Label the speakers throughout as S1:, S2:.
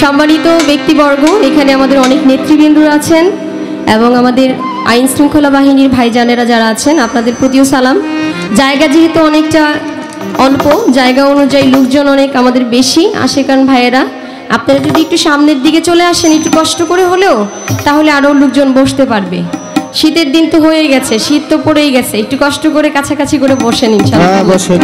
S1: সম্মানিত ব্যক্তিবর্গ, এখানে আমাদের অনেক নেতৃবৃন্দ আছেন এবং আমাদের আইন শৃঙ্খলা বাহিনীর ভাইজানেরা যারা আছেন, আপনাদের প্রতিও সালাম। জায়গা যেহেতু অনেকটা অল্প, জায়গা অনুযায়ী লোকজন অনেক আমাদের বেশি আশেকান ভাইয়েরা, আপনারা যদি একটু সামনের দিকে চলে আসেন একটু কষ্ট করে হলেও, তাহলে আরও লোকজন বসতে পারবে। শীতের দিন তো হয়ে গেছে, শীত তো পড়েই গেছে, একটু কষ্ট করে কাছাকাছি করে বসেন ইনশাআল্লাহ। বসেন।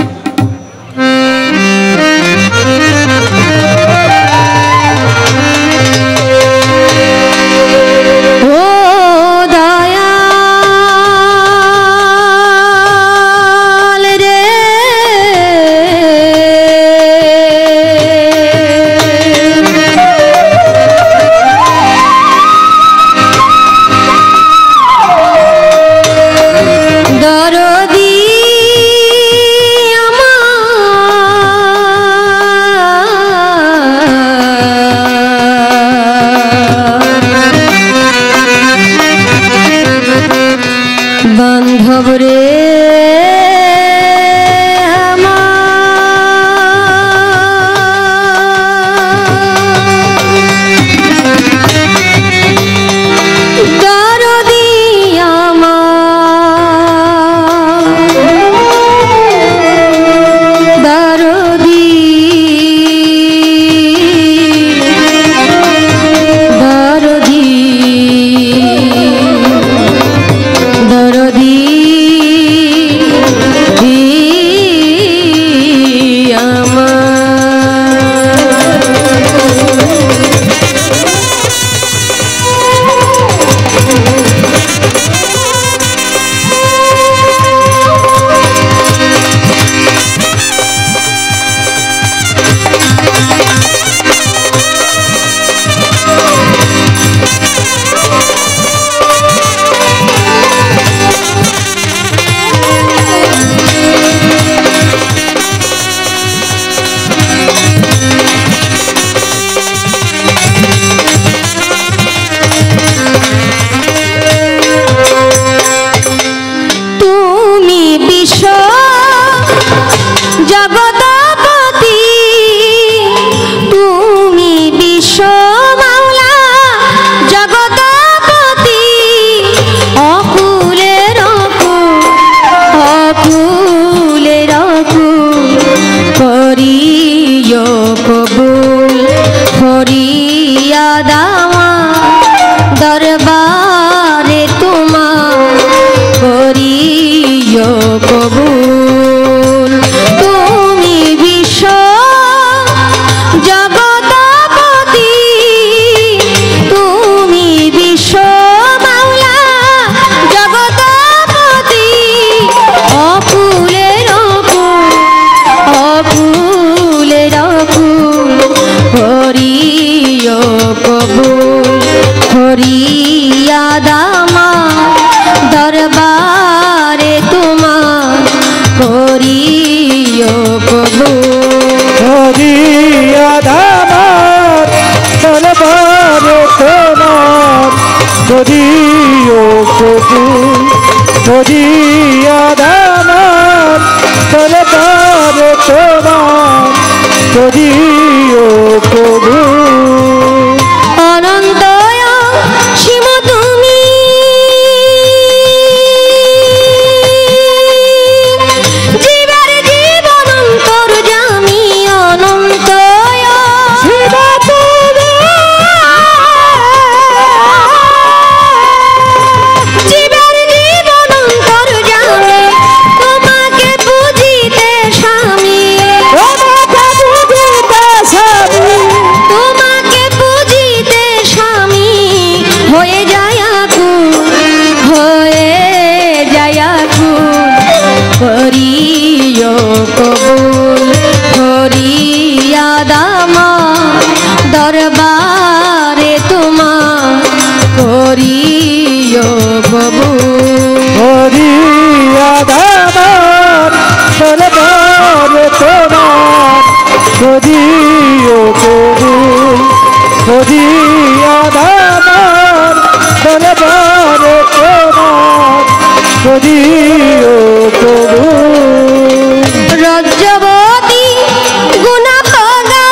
S1: বান্ধব রে দরবারে তোমার করিও কবুল। তুমি বিশ্ব জগৎপতি, তুমি বিশ্ব মাওলা জগৎপতি, অকুলের অকুল অকুলের অকুল করিও কবুল। ফরিয়াদ আমার দরবারে তোমার করিও কবুল।
S2: ফরিয়াদ আমার দরবারে তোমার করিও কবুল। ফরিয়াদ আমার দরবারে তোমার করিও কবুল।
S1: অনন্ত শিব তুমি, জীবের জীবন অন্তর্যামী অনন্ত শিব তুমি, জীবের জীবন অন্তর্যামী, তোমাকে বুঝিতে স্বামী, তোমাকে বুঝিতে স্বামী হয়ে যায় আকুল, হয়ে যায় আকুল করিও কবুল। ফরিয়াদ আমার দরবারে তোমার করিও কবুল।
S2: ফরিয়াদ আমার দরবারে তোমার করিও কবুল। ফরিয়াদ আমার দরবারে তোমার করিও কবুল।
S1: রজ্জবতী গুণাপগা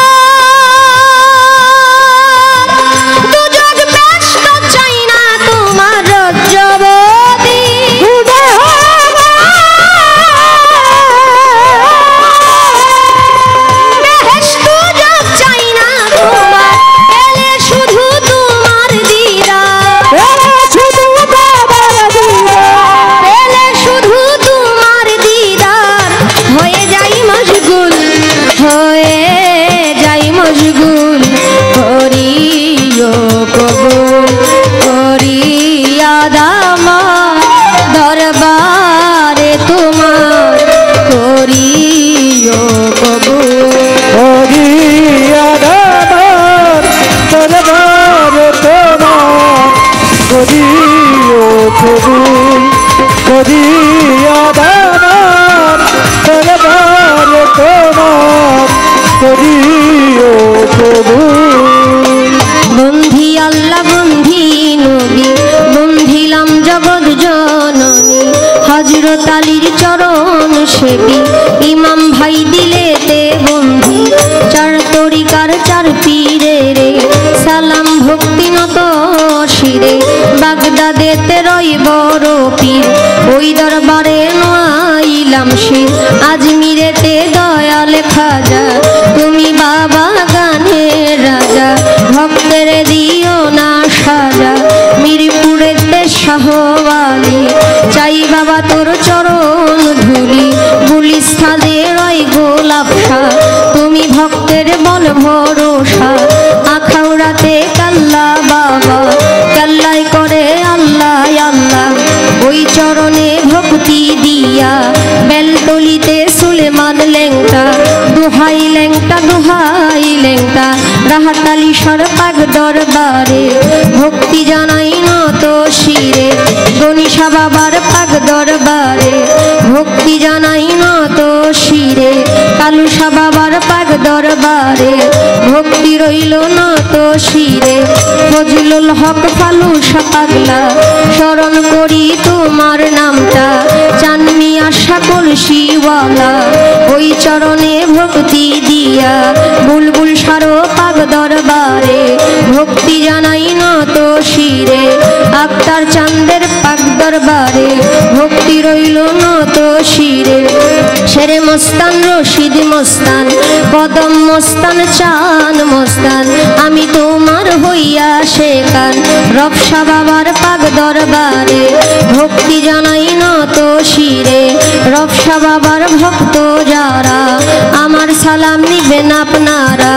S1: চার পীরে রে সালাম ভক্তি নত শিরে বাগদাদেতে রই বড় পীর ওই দরবারে নয়াইলাম শির আজমিরেতে দয়াল খাজা তুমি বাবা গানের রাজা ভক্তের দিও না সাজা মিরপুরেতে শাহওয়ালি চাই বাবা তোর চরণ ধুলি গুলিস্তানে রয় গোলাপ শাহ তুমি ভক্তের বল ভরসা আখাউড়াতে কাল্লা বাবা কাল্লাই করে আল্লাহ আল্লাহ ওই চরণে ভক্তি দিয়া বেলতলিতে সুলেমান লেংটা দুহাই লেংটা রাহাতালি সরপাক দরবারে ভক্তি জানাই নত শিরে গণিশা বাবার পাক দরবারে ভক্তি জানাই নত শিরে কালুসা বাবার পাক দরবারে ভক্তি রইল নত শিরে ফজলুল হক ফালুসা পাগলা স্মরণ করি তোমার নামটা চানমি আশা কলসিওয়ালা ওই চরণে ভক্তি দিয়া বুলবুল সারো পাক দরবারে ভক্তি জানাই নত শিরে আক্তার চাঁদের পাক দরবারে ভক্তি রইল নত শিরে শেরে মস্তান রশিদ মস্তান কদম মস্তান চান মস্তান আমি তোমার হইয়া শেখান রবসা বাবার পাক দরবারে ভক্তি জানাই নত শিরে রবসা বাবার ভক্ত যারা আমার সালাম নিবেন আপনারা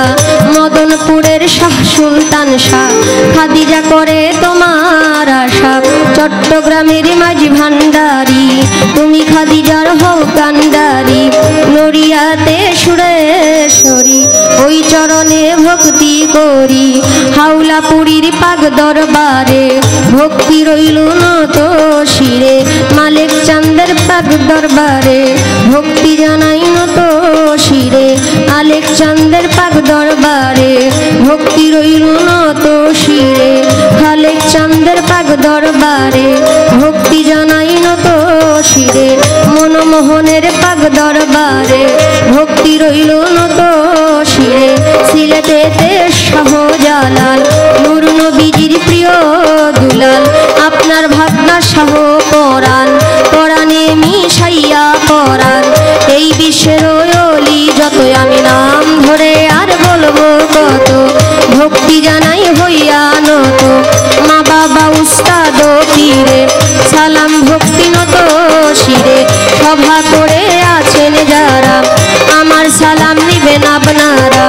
S1: মদনপুরের শাহ সুলতান শাহ খাদিজা করে তোমার আশা চট্টগ্রামের মাঝি ভান্ডারি তুমি খাদিজার হও কান্ডারি নড়িয়াতে সুরেশ্বরী ওই চরণে ভক্তি করি হাওলাপুরীর পাক দরবারে ভক্তি রইল নত শিরে মালিক চাঁদের পাক দরবারে ভক্তি জানাই নত শিরে আলেক চাঁদের পাক দরবারে ভক্তি রইল নত শিরে খালেক চাঁদের পাক দরবারে ভক্তি জানাই নত শিরে মনমোহনের পাক দরবারে ভক্তি রইল নত শিরে সিলেটেতে শাহজালাল নূর নবীজির প্রিয় দুলাল আপনার ভাবনা শাহ পরাণ পরাণে মিশাইয়া পরাণ এই বিশ্বের ওলি যতই আমি নাম ধরে আর বলবো কত ভক্তি জানাই হইয়া নত মা বাবা উস্তাদ পীরে সালাম ভক্তি নত শিরে সভা করে আছেন যারা আমার সালাম নিবেন আপনারা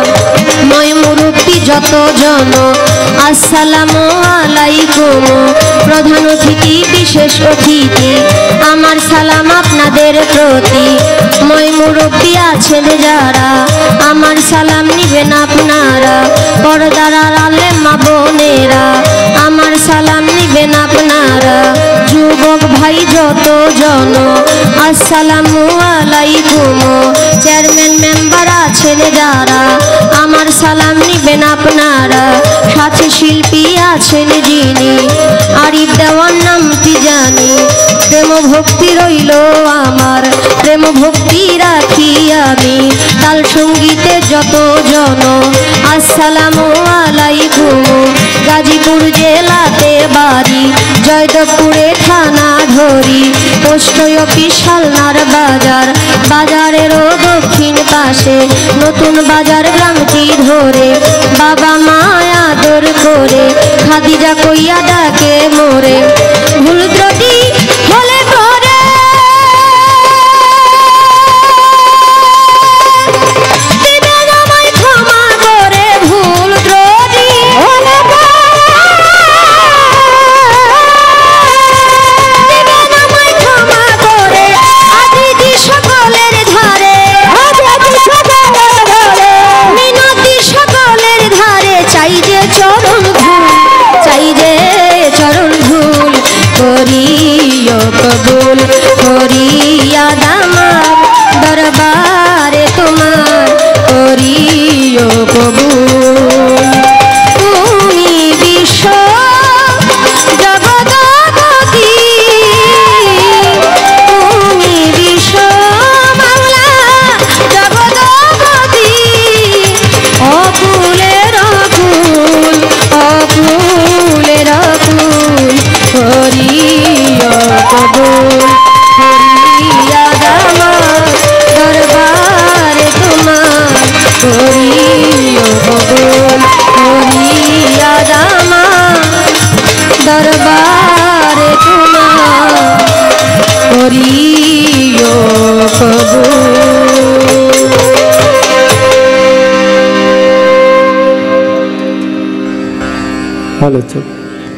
S1: ময় মুরব্বী যত জন আসসালামু আলাইকুম প্রধান অতিথি বিশেষ অতিথি আমার সালাম আপনাদের প্রতি ময় মুরব্বী আছেন যারা আমার সালাম নিবেন আপনারা পর্দার আড়ালে মা বোনেরা আমার সালাম নিবেন আপনারা যুবক ভাই যত জন আসসালামু আলাইকুম চেয়ারম্যান মেম্বার আছেন যারা আমার সালাম নিবেন আপনারা সাথে শিল্পী আছেন যিনি আরিফ দেওয়ার নামটি জানি প্রেম ভক্তি রইল আমার প্রেম ভক্তি রাখি আমি তাল সঙ্গীতে যত জন আসসালামু আলাইকুম গাজীপুর জেলাতে বাড়ি জয়দেবপুরে থানা ধরি পোস্ট অফিস শালনার বাজার বাজারেরও দক্ষিণ পাশে নতুন বাজার গ্রামটি ধরে বাবা মায়া আদর করে খাদিজা কইয়া ডাকে মোরে ভুল ত্রুটি হলে পরে দিবেন আমায় ক্ষমা করে ভুল ত্রুটি হলে দিবেন আমায় ক্ষমা করে আদিতি সকলের ধারে মিনতি সকলের ধারে চাই যে চরণ ধুল চাই যে চরণ ধুল
S2: আলোচক।